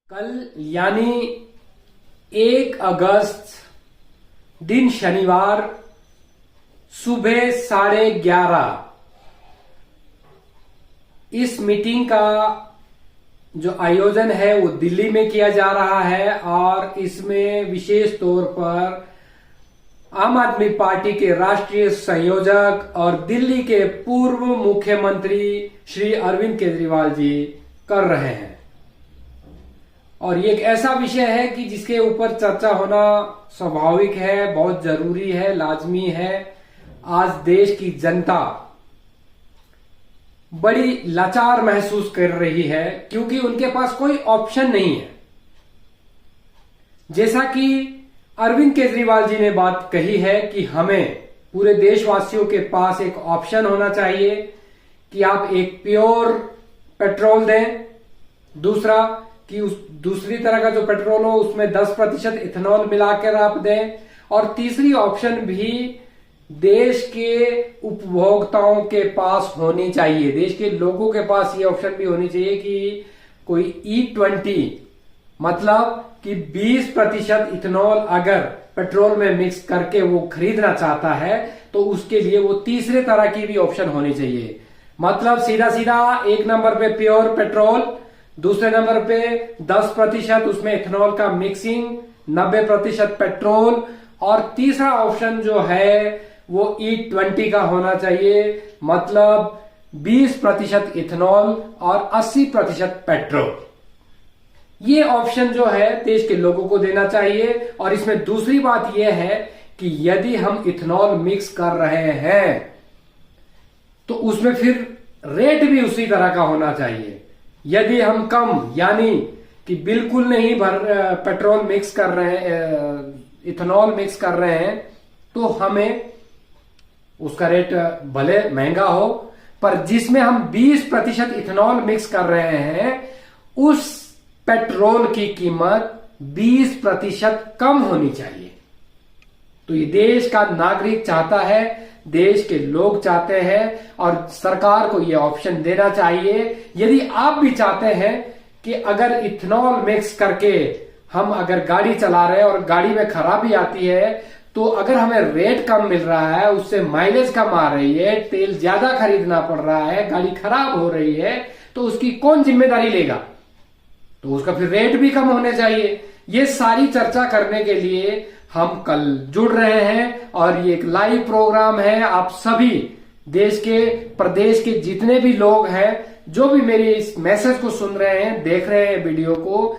कल यानी 1 अगस्त दिन शनिवार सुबह 11:30 इस मीटिंग का जो आयोजन है वो दिल्ली में किया जा रहा है और इसमें विशेष तौर पर आम आदमी पार्टी के राष्ट्रीय संयोजक और दिल्ली के पूर्व मुख्यमंत्री श्री अरविंद केजरीवाल जी कर रहे हैं। और ये एक ऐसा विषय है कि जिसके ऊपर चर्चा होना स्वाभाविक है, बहुत जरूरी है, लाजमी है। आज देश की जनता बड़ी लाचार महसूस कर रही है क्योंकि उनके पास कोई ऑप्शन नहीं है। जैसा कि अरविंद केजरीवाल जी ने बात कही है कि हमें पूरे देशवासियों के पास एक ऑप्शन होना चाहिए कि आप एक प्योर पेट्रोल दें, दूसरा कि उस दूसरी तरह का जो पेट्रोल हो उसमें 10% इथेनॉल मिलाकर आप दें, और तीसरी ऑप्शन भी देश के उपभोक्ताओं के पास होनी चाहिए। देश के लोगों के पास ये ऑप्शन भी होनी चाहिए कि कोई E20 मतलब कि 20% इथेनॉल अगर पेट्रोल में मिक्स करके वो खरीदना चाहता है तो उसके लिए वो तीसरे तरह की भी ऑप्शन होनी चाहिए। मतलब सीधा सीधा एक नंबर पे प्योर पेट्रोल, दूसरे नंबर पे 10% उसमें इथेनॉल का मिक्सिंग, 90% पेट्रोल, और तीसरा ऑप्शन जो है वो E20 का होना चाहिए, मतलब 20% इथेनॉल और 80% पेट्रोल। ये ऑप्शन जो है देश के लोगों को देना चाहिए। और इसमें दूसरी बात यह है कि यदि हम इथेनॉल मिक्स कर रहे हैं तो उसमें फिर रेट भी उसी तरह का होना चाहिए। यदि हम कम यानी कि बिल्कुल नहीं पेट्रोल मिक्स कर रहे हैं, इथेनॉल मिक्स कर रहे हैं, तो हमें उसका रेट भले महंगा हो, पर जिसमें हम 20% इथेनॉल मिक्स कर रहे हैं उस पेट्रोल की कीमत 20% कम होनी चाहिए। तो ये देश का नागरिक चाहता है, देश के लोग चाहते हैं और सरकार को ये ऑप्शन देना चाहिए। यदि आप भी चाहते हैं कि अगर इथेनॉल मिक्स करके हम अगर गाड़ी चला रहे हैं और गाड़ी में खराबी आती है तो अगर हमें रेट कम मिल रहा है, उससे माइलेज कम आ रही है, तेल ज्यादा खरीदना पड़ रहा है, गाड़ी खराब हो रही है, तो उसकी कौन जिम्मेदारी लेगा? तो उसका फिर रेट भी कम होने चाहिए। ये सारी चर्चा करने के लिए हम कल जुड़ रहे हैं और ये एक लाइव प्रोग्राम है। आप सभी देश के, प्रदेश के जितने भी लोग हैं, जो भी मेरे इस मैसेज को सुन रहे हैं, देख रहे हैं वीडियो को,